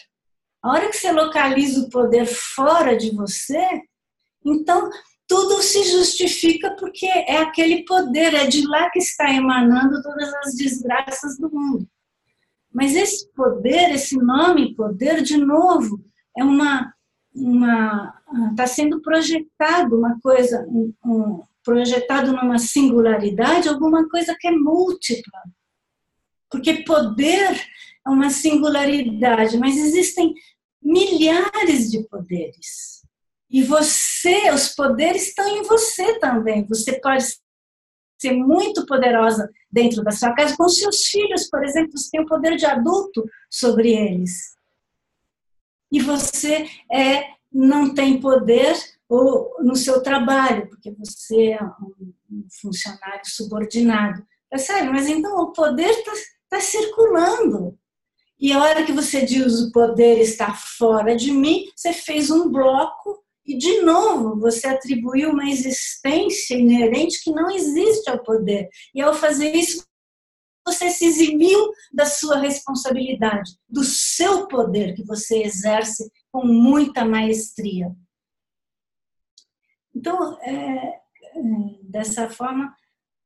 A hora que você localiza o poder fora de você, então tudo se justifica porque é aquele poder, é de lá que está emanando todas as desgraças do mundo. Mas esse poder, esse nome poder, de novo, é está sendo projetado uma coisa, projetado numa singularidade, alguma coisa que é múltipla. Porque poder é uma singularidade, mas existem milhares de poderes. E os poderes estão em você também. Você pode ser muito poderosa dentro da sua casa, com seus filhos, por exemplo, você tem o poder de adulto sobre eles. E você não tem poder no seu trabalho, porque você é um funcionário subordinado. Percebe? Mas então o poder está circulando. E a hora que você diz o poder está fora de mim, você fez um bloco e, de novo, você atribuiu uma existência inerente que não existe ao poder. E ao fazer isso, você se eximiu da sua responsabilidade, do seu poder que você exerce com muita maestria. Então, dessa forma,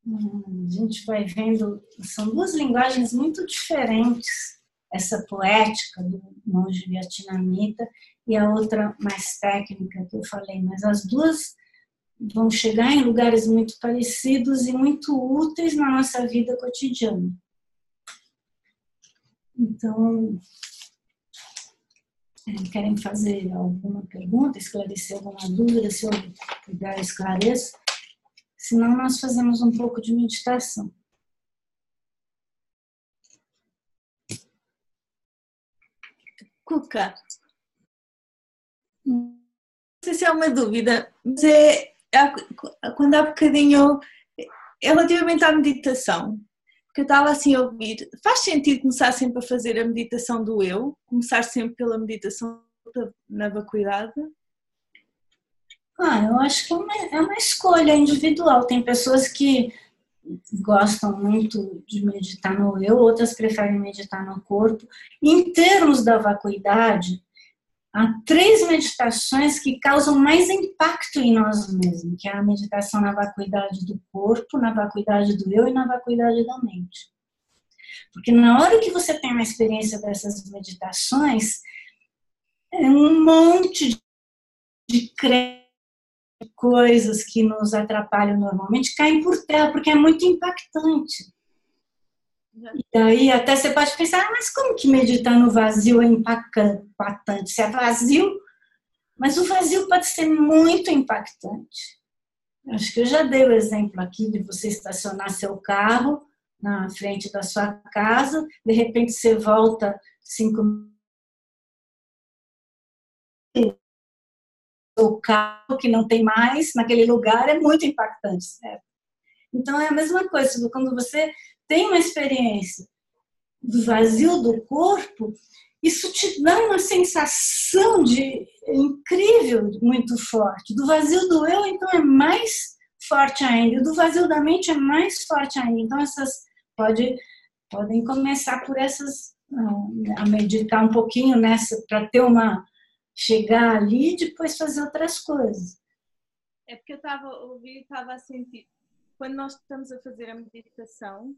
a gente vai vendo, são duas linguagens muito diferentes, essa poética do monge vietnamita e a outra mais técnica que eu falei, mas as duas vão chegar em lugares muito parecidos e muito úteis na nossa vida cotidiana. Então, querem fazer alguma pergunta, esclarecer alguma dúvida, se eu puder esclareço? Senão nós fazemos um pouco de meditação. Cuca, não sei se é uma dúvida, mas quando há bocadinho, relativamente à meditação, que eu estava assim a ouvir, faz sentido começar sempre a fazer a meditação do eu? Começar sempre pela meditação na vacuidade? Eu acho que é uma escolha individual. Tem pessoas que gostam muito de meditar no eu, outras preferem meditar no corpo. Em termos da vacuidade, há 3 meditações que causam mais impacto em nós mesmos, que é a meditação na vacuidade do corpo, na vacuidade do eu e na vacuidade da mente. Porque na hora que você tem uma experiência dessas meditações, é um monte de coisas que nos atrapalham normalmente caem por terra, porque é muito impactante. E daí até você pode pensar, mas como que meditar no vazio é impactante? Se é vazio, mas o vazio pode ser muito impactante. Acho que eu já dei o exemplo aqui de você estacionar seu carro na frente da sua casa, de repente você volta 5 minutos, o carro que não tem mais naquele lugar é muito impactante, certo? Então é a mesma coisa, quando você tem uma experiência do vazio do corpo, isso te dá uma sensação de incrível, muito forte. Do vazio do eu, então, é mais forte ainda. Do vazio da mente é mais forte ainda. Então, podem começar por essas, a meditar um pouquinho nessa, para ter chegar ali e depois fazer outras coisas. É porque eu estava a ouvir, estava a sentir, quando nós estamos a fazer a meditação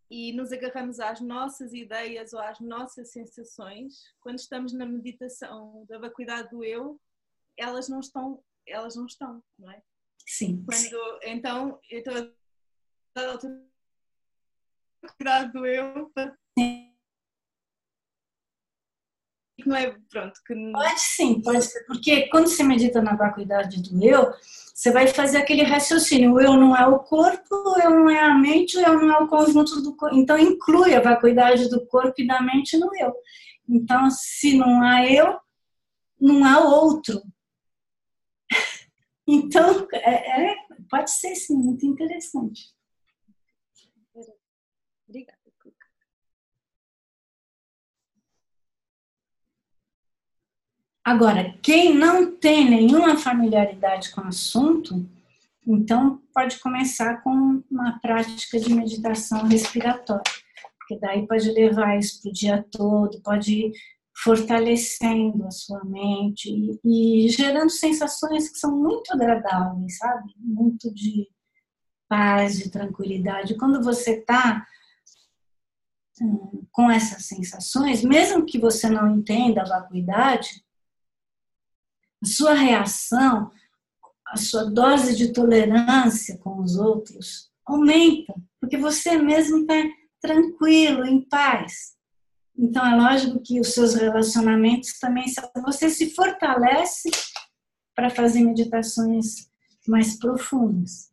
e nos agarramos às nossas ideias ou às nossas sensações, quando estamos na meditação da vacuidade do eu, elas não estão, não é? Sim. Então, eu estou a vacuidade do eu. Não é, pronto. Pode sim, pode ser, porque quando você medita na vacuidade do eu, você vai fazer aquele raciocínio, o eu não é o corpo, o eu não é a mente, o eu não é o conjunto do corpo. Então, inclui a vacuidade do corpo e da mente no eu. Então, se não há eu, não há outro. Então, pode ser sim, muito interessante. Obrigada. Agora, quem não tem nenhuma familiaridade com o assunto, então pode começar com uma prática de meditação respiratória, porque daí pode levar isso para o dia todo, pode ir fortalecendo a sua mente e gerando sensações que são muito agradáveis, sabe? Muito de paz, de tranquilidade. Quando você está com essas sensações, mesmo que você não entenda a vacuidade, a sua reação, a sua dose de tolerância com os outros aumenta, porque você mesmo está tranquilo, em paz. Então é lógico que os seus relacionamentos também, você se fortalece para fazer meditações mais profundas.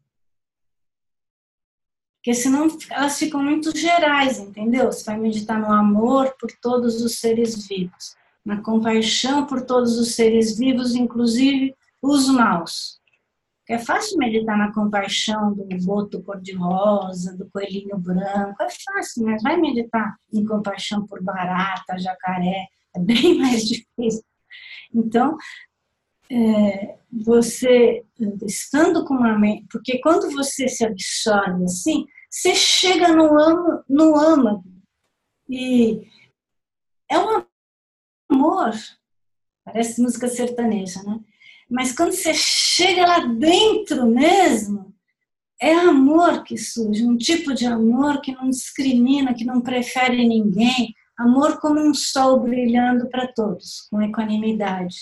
Porque senão elas ficam muito gerais, entendeu? Você vai meditar no amor por todos os seres vivos, na compaixão por todos os seres vivos, inclusive os maus. É fácil meditar na compaixão do boto cor-de-rosa, do coelhinho branco, é fácil, mas vai meditar em compaixão por barata, jacaré, é bem mais difícil. Então, você estando com uma mente, porque quando você se absorve assim, você chega no âmago. E é um amor, parece música sertaneja, né? Mas quando você chega lá dentro mesmo, é amor que surge, um tipo de amor que não discrimina, que não prefere ninguém, amor como um sol brilhando para todos, com equanimidade.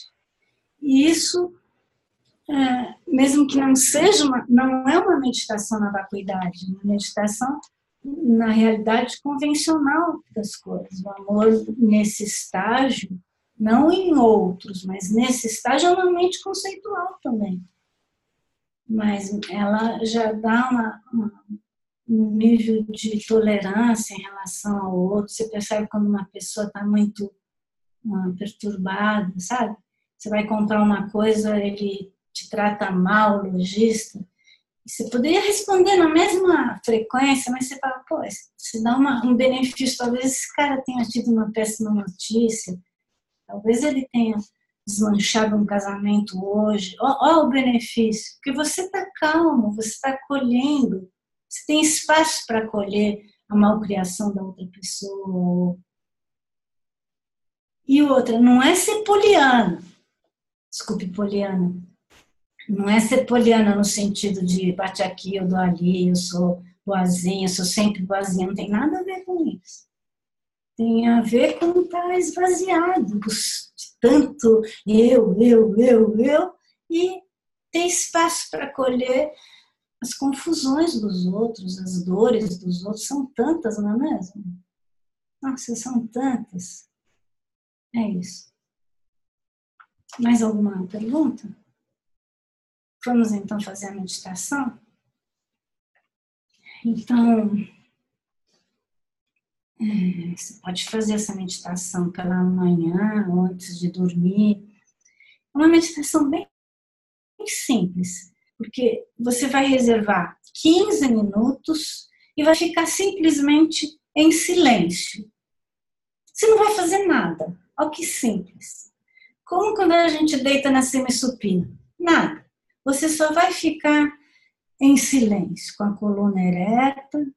E isso, mesmo que não seja não é uma meditação na vacuidade, uma meditação na realidade convencional das coisas. O amor nesse estágio, não em outros, mas nesse estágio é uma mente conceitual também. Mas ela já dá um nível de tolerância em relação ao outro. Você percebe quando uma pessoa está muito perturbada, sabe? Você vai comprar uma coisa, ele te trata mal, o lojista. Você poderia responder na mesma frequência, mas você fala, pô, você dá um benefício. Talvez esse cara tenha tido uma péssima notícia, talvez ele tenha desmanchado um casamento hoje. Olha o benefício, porque você está calmo, você está acolhendo, você tem espaço para acolher a malcriação da outra pessoa. E outra, não é ser poliana, desculpe, poliana, não é ser poliana no sentido de bate aqui, eu dou ali, eu sou boazinha, eu sou sempre boazinha, não tem nada a ver com isso. Tem a ver com estar esvaziado de tanto eu, e ter espaço para acolher as confusões dos outros, as dores dos outros. São tantas, não é mesmo? Nossa, são tantas. É isso. Mais alguma pergunta? Vamos então fazer a meditação? Então, você pode fazer essa meditação pela manhã ou antes de dormir. É uma meditação bem simples, porque você vai reservar 15 minutos e vai ficar simplesmente em silêncio. Você não vai fazer nada. Olha que simples. Como quando a gente deita na semi-supina. Nada. Você só vai ficar em silêncio, com a coluna ereta.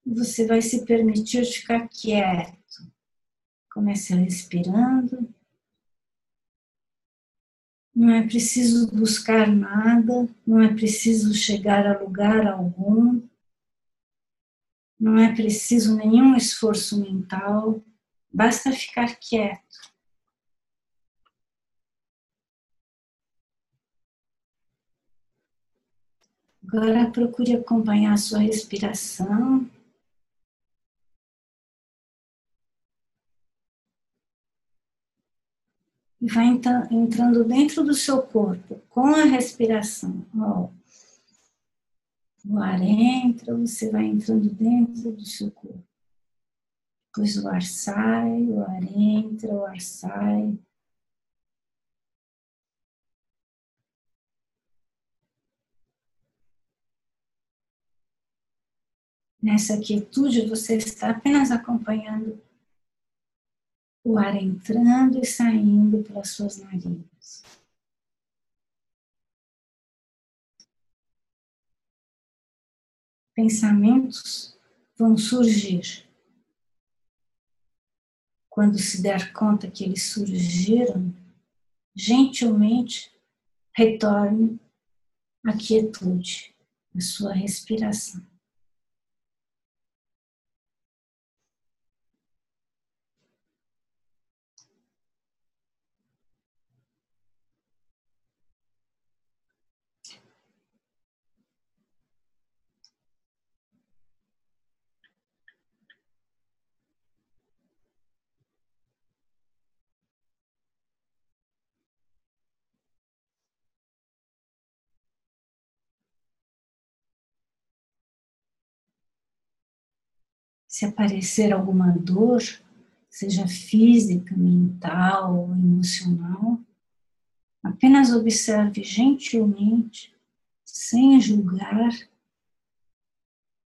Você vai se permitir ficar quieto. Comece respirando. Não é preciso buscar nada, não é preciso chegar a lugar algum, não é preciso nenhum esforço mental, basta ficar quieto. Agora procure acompanhar a sua respiração. E vai entrando dentro do seu corpo, com a respiração. O ar entra, você vai entrando dentro do seu corpo. Depois o ar sai, o ar entra, o ar sai. Nessa quietude, você está apenas acompanhando o ar entrando e saindo pelas suas narinas. Pensamentos vão surgir. Quando se der conta que eles surgiram, gentilmente retorne à quietude, à sua respiração. Se aparecer alguma dor, seja física, mental ou emocional, apenas observe gentilmente, sem julgar,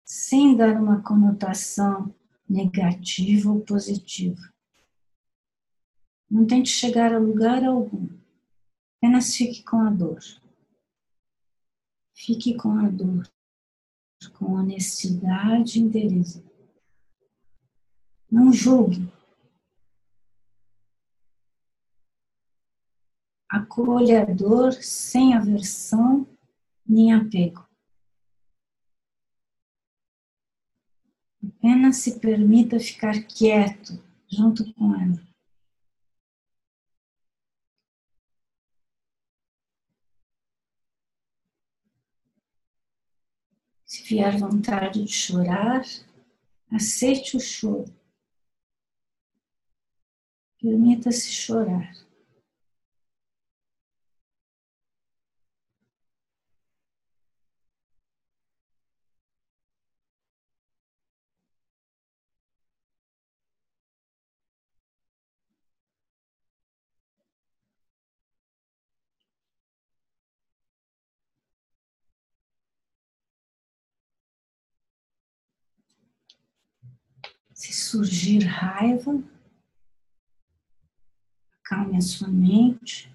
sem dar uma conotação negativa ou positiva. Não tente chegar a lugar algum, apenas fique com a dor. Fique com a dor. com honestidade e interesse. Não julgue. Acolha a dor sem aversão nem apego. Apenas se permita ficar quieto junto com ela. Se vier vontade de chorar, aceite o choro. Permita-se chorar. Se surgir raiva, acalme a sua mente,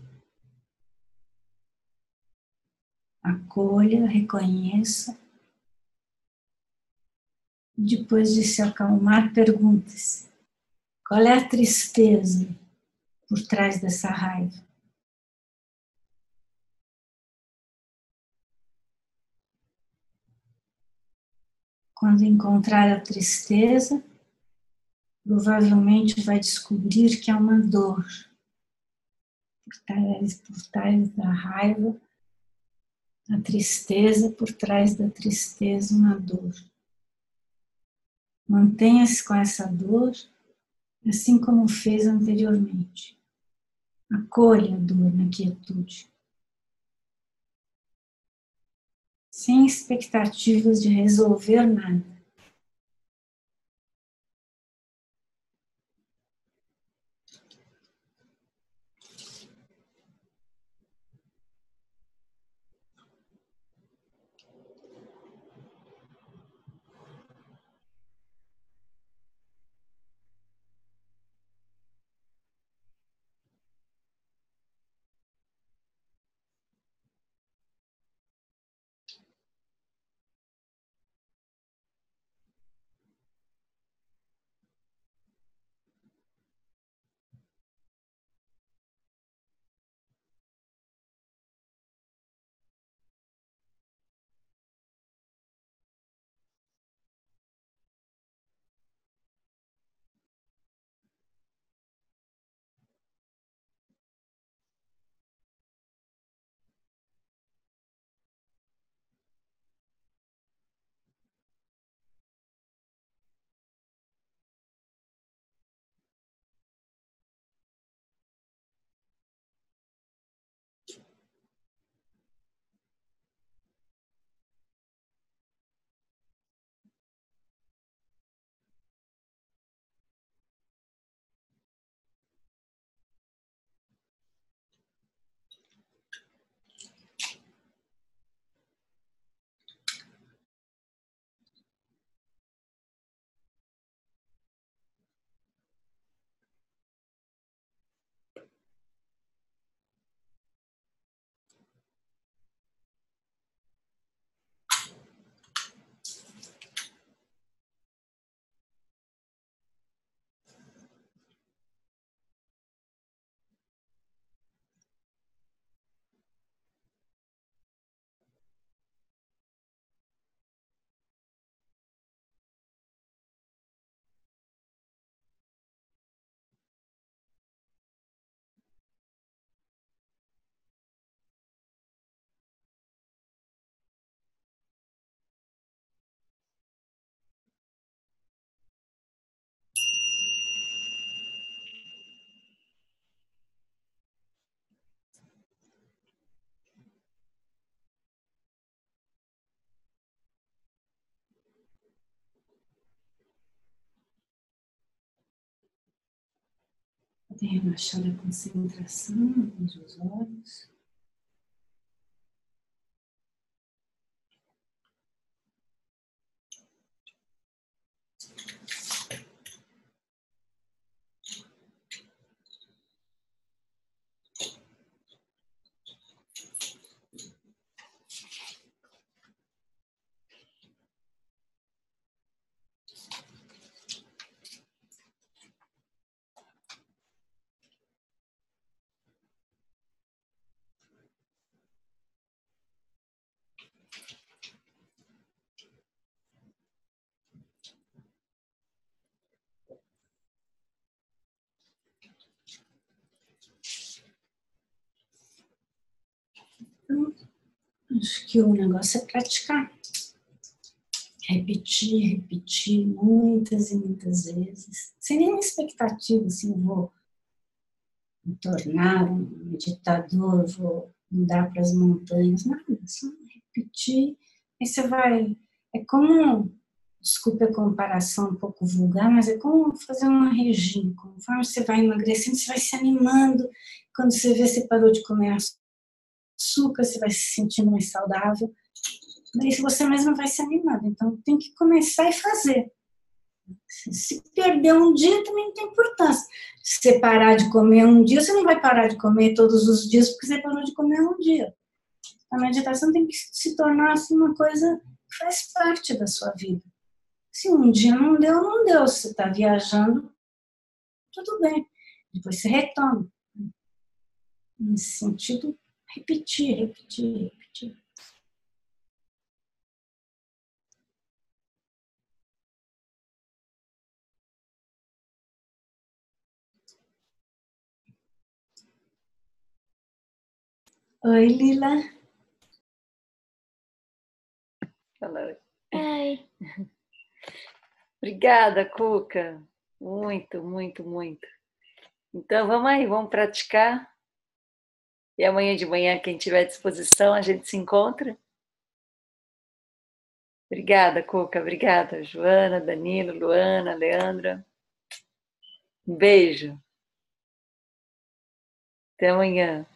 acolha, reconheça. Depois de se acalmar, pergunte-se: qual é a tristeza por trás dessa raiva? Quando encontrar a tristeza, provavelmente vai descobrir que há uma dor por trás da raiva, a tristeza por trás da tristeza, uma dor. Mantenha-se com essa dor, assim como fez anteriormente. Acolha a dor na quietude, sem expectativas de resolver nada. Podem relaxar a concentração, abrir os olhos. Então, acho que o negócio é praticar. Repetir, repetir muitas e muitas vezes, sem nenhuma expectativa, assim, eu vou me tornar um meditador, vou mudar para as montanhas, nada, só repetir, aí você vai, é como, desculpe a comparação um pouco vulgar, mas é como fazer uma regime, conforme você vai emagrecendo, você vai se animando, quando você vê, você parou de comer açúcar, você vai se sentindo mais saudável, daí você mesmo vai se animando. Então, tem que começar e fazer. Se perder um dia, também não tem importância. Se você parar de comer um dia, você não vai parar de comer todos os dias porque você parou de comer um dia. A meditação tem que se tornar assim, uma coisa que faz parte da sua vida. Se um dia não deu, não deu. Se você está viajando, tudo bem. Depois você retoma. Nesse sentido, repetir, repetir, repetir. Oi, Lila. Fala. Oi. Obrigada, Cuca. Muito, muito, muito. Então, vamos aí, vamos praticar. E amanhã de manhã, quem tiver disposição, a gente se encontra. Obrigada, Cuca. Obrigada, Joana, Danilo, Luana, Leandra. Um beijo. Até amanhã.